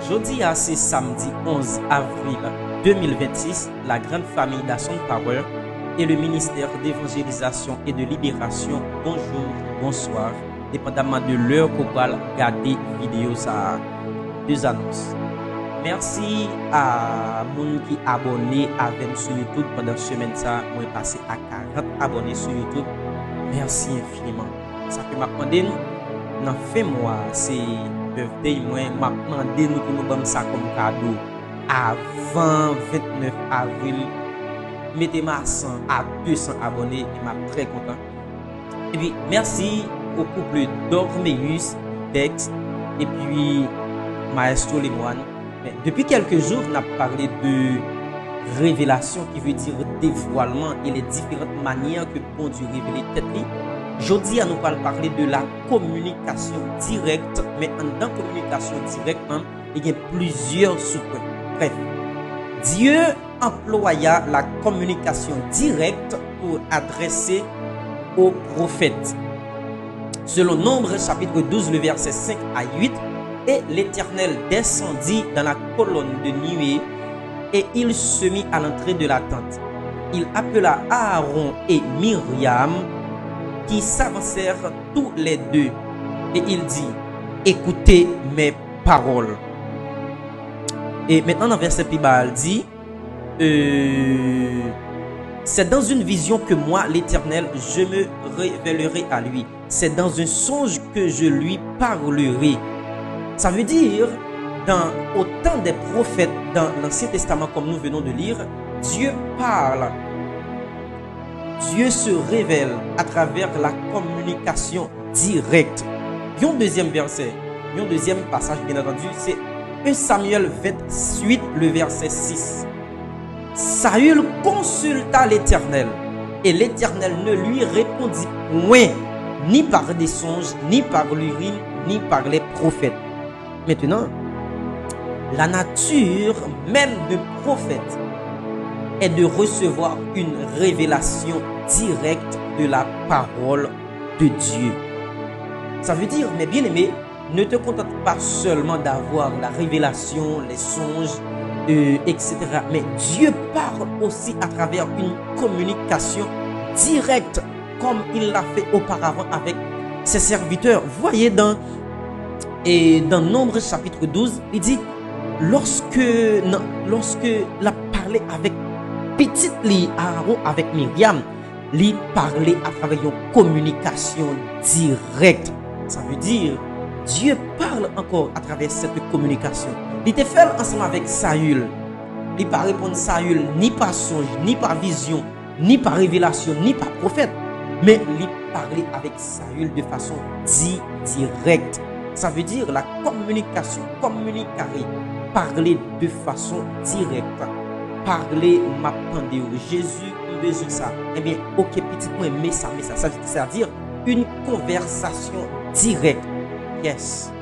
Jeudi c'est samedi 11 avril 2026, la grande famille d'Asson Power et le ministère d'évangélisation et de libération. Bonjour, bonsoir, dépendamment de l'heure qu'on va regarder vidéo ça. Deux annonces. Merci à moun qui abonné avec nous sur YouTube pendant semaine ça, moi passé à 40 abonnés sur YouTube. Merci infiniment. Ça fait m'attendre nous dans fin mois c'est birthday moi m'attendre nous pour nous donner ça comme cadeau avant 29 avril. Mettez-moi à 100 à 200 abonnés et m'a très content. Et puis merci au couple Dormeus, Dex et puis Maestro Lemoine. Depuis quelques jours, on a parlé de révélation qui veut dire dévoilement et les différentes manières que bon Dieu révèle tête. Aujourd'hui, on nous parler de la communication directe, mais dans communication directe, il y a plusieurs sous-points. Bref, Dieu employa la communication directe pour adresser aux prophètes. Selon Nombre chapitre 12, le verset 5 à 8, et l'Éternel descendit dans la colonne de nuée et il se mit à l'entrée de la tente. Il appela Aaron et Myriam qui s'avancèrent tous les deux et il dit: écoutez mes paroles. Et maintenant dans verset Pibal dit c'est dans une vision que moi l'Éternel je me révélerai à lui. C'est dans un songe que je lui parlerai. Ça veut dire, dans autant des prophètes dans l'Ancien Testament comme nous venons de lire, Dieu parle. Dieu se révèle à travers la communication directe. Et un deuxième verset, un deuxième passage bien entendu, c'est 1 Samuel 28, le verset 6. Saül consulta l'Éternel et l'Éternel ne lui répondit point, ni par des songes, ni par l'urine, ni par les prophètes. Maintenant, la nature même de prophète est de recevoir une révélation directe de la parole de Dieu. Ça veut dire, mes bien-aimés, ne te contente pas seulement d'avoir la révélation, les songes, etc. Mais Dieu parle aussi à travers une communication directe, comme il l'a fait auparavant avec ses serviteurs. Vous voyez dans Nombre chapitre 12, il dit, lorsque il a parlé avec petite li Aaron avec Myriam, il parlait à travers une communication directe. Ça veut dire, Dieu parle encore à travers cette communication. Il était fait ensemble avec Saül. Il ne pas répondre Saül ni par songe, ni par vision, ni par révélation, ni par prophète. Mais il parlait avec Saül de façon directe. Ça veut dire la communication, communiquer, parler de façon directe. Parler, m'attendez Jésus, besoin de ça. Eh bien, ok, petit point, mais ça, c'est-à-dire une conversation directe. Yes,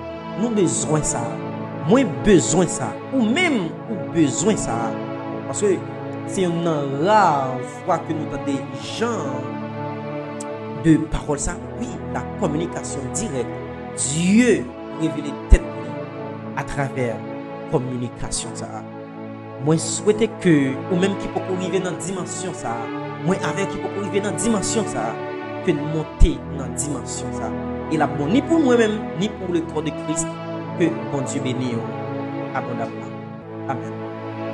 nous besoin ça. Moi besoin ça. Ou même, ou besoin ça. Parce que c'est une rare fois que nous avons des gens de parole ça. Oui, la communication directe. Dieu révèle tête à travers communication ça. Moi souhaite que ou même qui peut arriver dans dimension ça, moi avec qui peut arriver dans dimension ça, que monter dans dimension ça. Et la bon ni pour moi-même ni pour le corps de Christ, que bon Dieu bénisse abondamment. Amen.